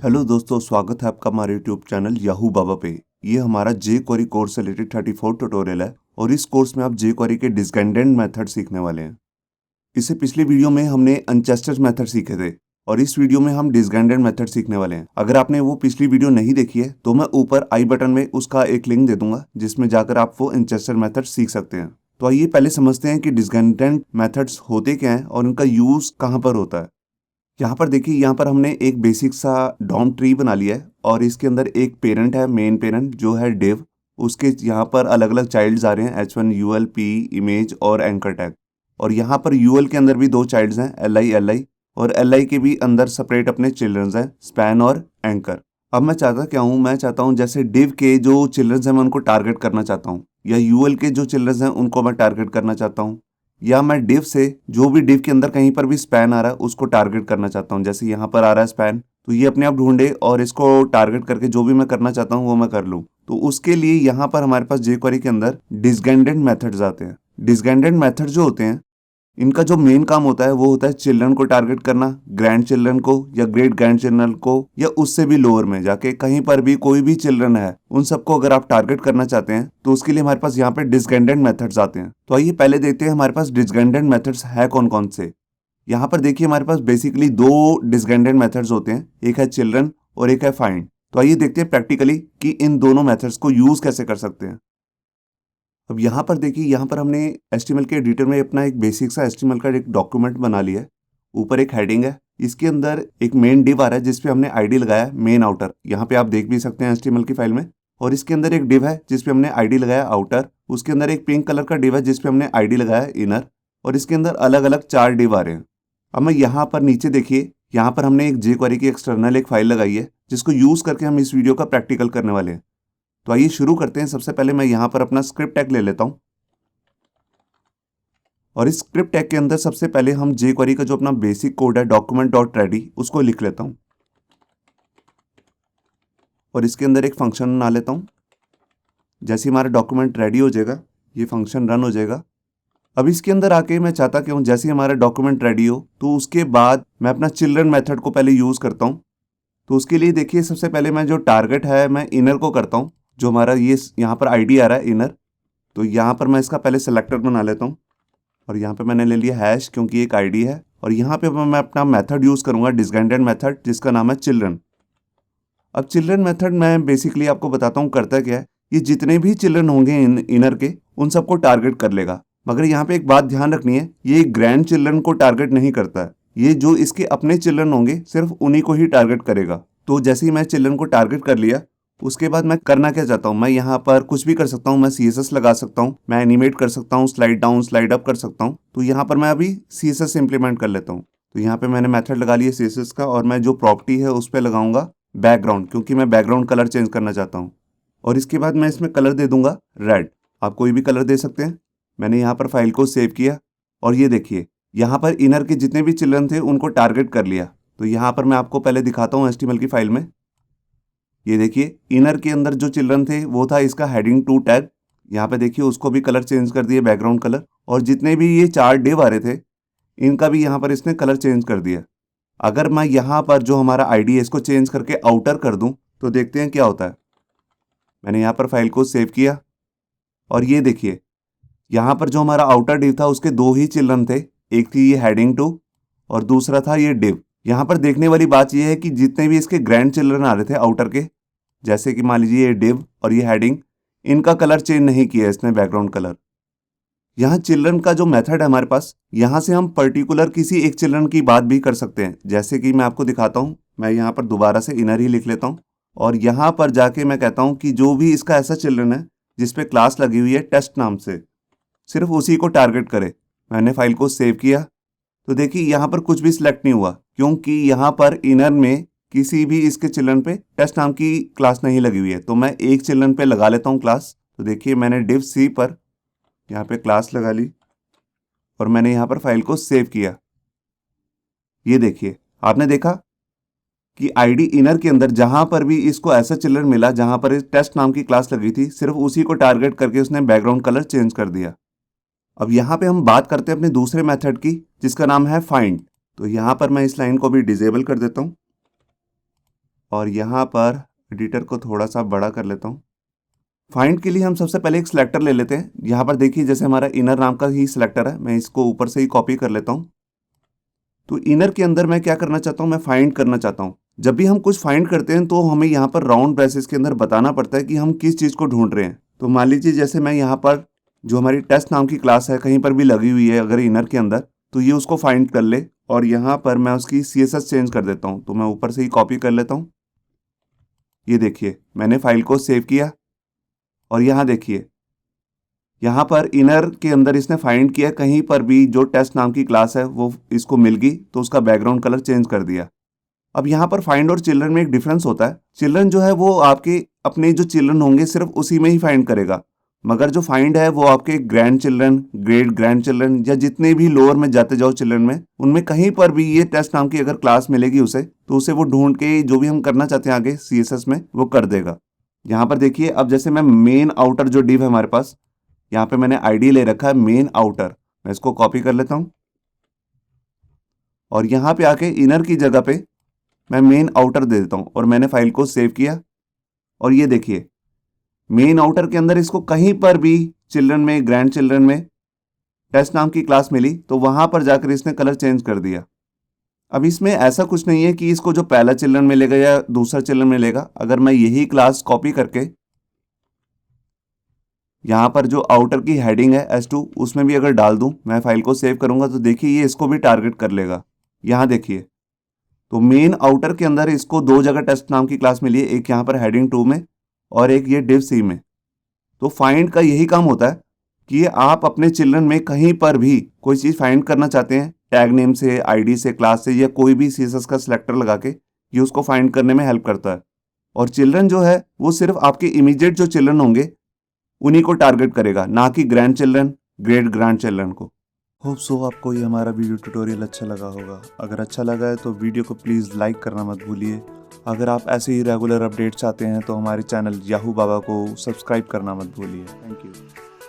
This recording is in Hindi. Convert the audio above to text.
हेलो दोस्तों, स्वागत है आपका हमारे यूट्यूब चैनल याहू बाबा पे। ये हमारा जे क्वेरी कोर्स से रिलेटेड 34 ट्यूटोरियल है और इस कोर्स में आप जे क्वेरी के डिस्जेंडेंट मेथड सीखने वाले हैं। इससे पिछली वीडियो में हमने अनचेस्टर मेथड सीखे थे और इस वीडियो में हम डिस्जेंडेंट मेथड सीखने वाले हैं। अगर आपने वो पिछली वीडियो नहीं देखी है तो मैं ऊपर आई बटन में उसका एक लिंक दे दूंगा जिसमें जाकर आप वो अनचेस्टर मेथड सीख सकते हैं। तो आइए पहले समझते हैं कि डिस्जेंडेंट मेथड्स होते क्या हैं और उनका यूज कहाँ पर होता है। यहाँ पर देखिए, यहाँ पर हमने एक बेसिक सा डॉम ट्री बना लिया है और इसके अंदर एक पेरेंट है, मेन पेरेंट जो है डिव। उसके यहाँ पर अलग अलग चाइल्ड्स आ रहे हैं, H1 UL P इमेज और एंकर टैग। और यहाँ पर UL के अंदर भी दो चाइल्ड्स हैं, LI और LI के भी अंदर सेपरेट अपने चिल्ड्रंस हैं, स्पैन और एंकर। अब मैं चाहता क्या हूँ, मैं चाहता हूँ जैसे डिव के जो चिल्ड्रंस हैं मैं उनको टारगेट करना चाहता हूँ, या UL के जो चिल्ड्रंस हैं उनको मैं टारगेट करना चाहता हूँ, या मैं डिव से जो भी डिव के अंदर कहीं पर भी स्पैन आ रहा है उसको टारगेट करना चाहता हूँ। जैसे यहाँ पर आ रहा है स्पैन, तो ये अपने आप ढूंढे और इसको टारगेट करके जो भी मैं करना चाहता हूँ वो मैं कर लूँ। तो उसके लिए यहाँ पर हमारे पास jQuery के अंदर डिस्जेंडेंट मेथड्स आते हैं। डिस्जेंडेंट मेथड जो होते हैं, इनका जो मेन काम होता है वो होता है चिल्ड्रन को टारगेट करना, ग्रैंड चिल्ड्रन को या ग्रेट ग्रैंड चिल्ड्रन को, या उससे भी लोअर में जाके कहीं पर भी कोई भी चिल्ड्रन है उन सबको अगर आप टारगेट करना चाहते हैं तो उसके लिए हमारे पास यहाँ पे डिस्जेंडेंट मेथड्स आते हैं। तो आइए पहले देखते हैं हमारे पास डिस्जेंडेंट मेथड्स है कौन कौन से। यहाँ पर देखिए हमारे पास बेसिकली दो डिस्जेंडेंट मेथड्स होते हैं, एक है चिल्ड्रन और एक है फाइंड। तो आइए देखते हैं प्रैक्टिकली कि इन दोनों मेथड्स को यूज कैसे कर सकते हैं। अब यहाँ पर देखिए, यहाँ पर हमने HTML के एडिटर में अपना एक बेसिक सा HTML का एक डॉक्यूमेंट बना लिया है। ऊपर एक हेडिंग है, इसके अंदर एक मेन डिव आ रहा है जिसपे हमने आईडी लगाया मेन आउटर। यहाँ पे आप देख भी सकते हैं HTML की फाइल में। और इसके अंदर एक डिव है जिसपे हमने आईडी लगाया आउटर। उसके अंदर एक पिंक कलर का डिव है जिसपे हमने आईडी लगाया इनर। और इसके अंदर अलग अलग 4 डिव आ रहे हैं। अब मैं यहाँ पर नीचे देखिए, यहाँ पर हमने एक jQuery की एक्सटर्नल एक फाइल लगाई है जिसको यूज करके हम इस वीडियो का प्रैक्टिकल करने वाले हैं। तो आइए शुरू करते हैं। सबसे पहले मैं यहाँ पर अपना स्क्रिप्ट टैग ले लेता हूँ और इस स्क्रिप्ट टैग के अंदर सबसे पहले हम jQuery का जो अपना बेसिक कोड है document.ready उसको लिख लेता हूँ और इसके अंदर एक फंक्शन बना लेता हूँ। जैसे हमारा डॉक्यूमेंट रेडी हो जाएगा ये फंक्शन रन हो जाएगा। अब इसके अंदर आके मैं चाहता कि हूँ जैसे हमारा डॉक्यूमेंट रेडी हो तो उसके बाद मैं अपना चिल्ड्रन मेथड को पहले यूज करता हूँ। तो उसके लिए देखिए सबसे पहले मैं जो टारगेट है मैं इनर को करता हूँ, जो हमारा ये यहाँ पर आईडी आ रहा है इनर। तो यहाँ पर मैं इसका पहले सेलेक्टर बना लेता हूँ और यहाँ पे मैंने ले लिया हैश क्योंकि एक आईडी है। और यहाँ पे मैं अपना मेथड यूज़ करूँगा डिस्जेंडेंट मेथड जिसका नाम है चिल्ड्रन। अब चिल्ड्रन मेथड मैं बेसिकली आपको बताता हूँ करता क्या है। ये जितने भी चिल्ड्रन होंगे इनर के उन सबको टारगेट कर लेगा। मगर यहाँ पे एक बात ध्यान रखनी है, ये ग्रैंड चिल्ड्रन को टारगेट नहीं करता है। ये जो इसके अपने चिल्ड्रन होंगे सिर्फ उन्हीं को ही टारगेट करेगा। तो जैसे ही मैं चिल्ड्रन को टारगेट कर लिया उसके बाद मैं करना क्या चाहता हूँ, मैं यहाँ पर कुछ भी कर सकता हूँ। मैं CSS लगा सकता हूँ, मैं एनिमेट कर सकता हूँ, स्लाइड डाउन स्लाइड अप कर सकता हूँ। तो यहाँ पर मैं अभी CSS इम्प्लीमेंट कर लेता हूँ। तो यहाँ पे मैंने मेथड लगा लिया CSS का और मैं जो प्रॉपर्टी है उस पर लगाऊंगा बैकग्राउंड, क्योंकि मैं बैकग्राउंड कलर चेंज करना चाहता हूँ। और इसके बाद मैं इसमें कलर दे दूंगा रेड। आप कोई भी कलर दे सकते हैं। मैंने यहाँ पर फाइल को सेव किया और ये देखिए यहाँ पर इनर के जितने भी चिल्ड्रन थे उनको टारगेट कर लिया। तो यहाँ पर मैं आपको पहले दिखाता हूँ HTML की फाइल में। ये देखिए इनर के अंदर जो चिल्ड्रन थे वो था इसका हेडिंग 2 टैग। यहाँ पे देखिए उसको भी कलर चेंज कर दिए बैकग्राउंड कलर। और जितने भी ये 4 डिव आ रहे थे इनका भी यहाँ पर इसने कलर चेंज कर दिया। अगर मैं यहाँ पर जो हमारा आईडी है इसको चेंज करके आउटर कर दूं तो देखते हैं क्या होता है। मैंने यहाँ पर फाइल को सेव किया और ये देखिए यहाँ पर जो हमारा आउटर डिव था उसके 2 ही चिल्ड्रन थे, एक थी ये हेडिंग 2 और दूसरा था ये डिव। यहाँ पर देखने वाली बात यह है कि जितने भी इसके ग्रैंड चिल्ड्रन आ रहे थे आउटर के, जैसे कि मान लीजिए ये डिव और ये हेडिंग, इनका कलर चेंज नहीं किया इसने बैकग्राउंड कलर। यहाँ चिल्ड्रन का जो मेथड है हमारे पास, यहाँ से हम पर्टिकुलर किसी एक चिल्ड्रन की बात भी कर सकते हैं। जैसे कि मैं आपको दिखाता हूँ, मैं यहाँ पर दोबारा से इनर ही लिख लेता हूँ और यहाँ पर जाके मैं कहता हूँ कि जो भी इसका ऐसा चिल्ड्रन है जिसपे क्लास लगी हुई है टेस्ट नाम से, सिर्फ उसी को टारगेट करे। मैंने फाइल को सेव किया तो देखिए यहाँ पर कुछ भी सिलेक्ट नहीं हुआ क्योंकि यहाँ पर इनर में किसी भी इसके चिल्ड्रन पे टेस्ट नाम की क्लास नहीं लगी हुई है। तो मैं एक चिल्ड्रन पे लगा लेता हूँ क्लास। तो देखिए मैंने div C पर यहाँ पे क्लास लगा ली और मैंने यहाँ पर फाइल को सेव किया। ये देखिए आपने देखा कि आईडी इनर के अंदर जहां पर भी इसको ऐसा चिल्ड्रन मिला जहां पर इस टेस्ट नाम की क्लास लगी थी, सिर्फ उसी को टारगेट करके उसने बैकग्राउंड कलर चेंज कर दिया। अब यहाँ पे हम बात करते हैं अपने दूसरे मेथड की जिसका नाम है फाइंड। तो यहाँ पर मैं इस लाइन को भी डिसेबल कर देता हूँ और यहाँ पर एडिटर को थोड़ा सा बड़ा कर लेता हूँ। फाइंड के लिए हम सबसे पहले एक सिलेक्टर ले लेते हैं। यहाँ पर देखिए जैसे हमारा इनर नाम का ही सिलेक्टर है, मैं इसको ऊपर से ही कॉपी कर लेता हूँ। तो इनर के अंदर मैं क्या करना चाहता हूँ, मैं फाइंड करना चाहता हूँ। जब भी हम कुछ फाइंड करते हैं तो हमें यहाँ पर राउंड ब्रेसेस के अंदर बताना पड़ता है कि हम किस चीज़ को ढूंढ रहे हैं। तो मान लीजिए जैसे मैं यहाँ पर जो हमारी टेस्ट नाम की क्लास है कहीं पर भी लगी हुई है अगर इनर के अंदर, तो ये उसको फाइंड कर ले और यहाँ पर मैं उसकी CSS चेंज कर देता हूँ। तो मैं ऊपर से ही कॉपी कर लेता हूँ। ये देखिए मैंने फाइल को सेव किया और यहाँ देखिए यहाँ पर इनर के अंदर इसने फाइंड किया, कहीं पर भी जो टेस्ट नाम की क्लास है वो इसको मिल गई तो उसका बैकग्राउंड कलर चेंज कर दिया। अब यहाँ पर फाइंड और चिल्ड्रन में एक डिफरेंस होता है। चिल्ड्रन जो है वो आपके अपने जो चिल्ड्रन होंगे सिर्फ उसी में ही फाइंड करेगा, मगर जो फाइंड है वो आपके grand children, great grand children या जितने भी लोअर में जाते जाओ चिल्ड्रन में, उनमें कहीं पर भी ये टेस्ट नाम की अगर क्लास मिलेगी उसे, तो उसे वो ढूंढ के जो भी हम करना चाहते हैं आगे CSS में वो कर देगा। यहाँ पर देखिए अब जैसे मैं मेन आउटर जो डिव है हमारे पास, यहाँ पे मैंने ID ले रखा है मेन आउटर, मैं इसको कॉपी कर लेता हूँ और यहाँ पे आके इनर की जगह पे मैं मेन आउटर दे देता हूँ और मैंने फाइल को सेव किया। और ये देखिए मेन आउटर के अंदर इसको कहीं पर भी चिल्ड्रन में, ग्रैंड चिल्ड्रन में टेस्ट नाम की क्लास मिली तो वहां पर जाकर इसने कलर चेंज कर दिया। अब इसमें ऐसा कुछ नहीं है कि इसको जो पहला चिल्ड्रन मिलेगा या दूसरा चिल्ड्रन मिलेगा। अगर मैं यही क्लास कॉपी करके यहाँ पर जो आउटर की हेडिंग है S2 उसमें भी अगर डाल दूं, मैं फाइल को सेव करूंगा तो देखिए ये इसको भी टारगेट कर लेगा। यहाँ देखिए तो मेन आउटर के अंदर इसको दो जगह टेस्ट नाम की क्लास मिली है, एक यहाँ पर हेडिंग 2 में और एक ये div C में। तो फाइंड का यही काम होता है कि ये आप अपने चिल्ड्रन में कहीं पर भी कोई चीज़ फाइंड करना चाहते हैं, टैग नेम से, ID से, क्लास से या कोई भी CSS का सिलेक्टर लगा के ये उसको फाइंड करने में हेल्प करता है। और चिल्ड्रन जो है वो सिर्फ आपके इमीडिएट जो चिल्ड्रन होंगे उन्हीं को टारगेट करेगा, ना कि grand children, great grand children को। होप सो आपको ये हमारा वीडियो ट्यूटोरियल अच्छा लगा होगा। अगर अच्छा लगा है तो वीडियो को प्लीज़ लाइक करना मत भूलिए। अगर आप ऐसे ही रेगुलर अपडेट चाहते हैं तो हमारे चैनल याहू बाबा को सब्सक्राइब करना मत भूलिए। Thank you.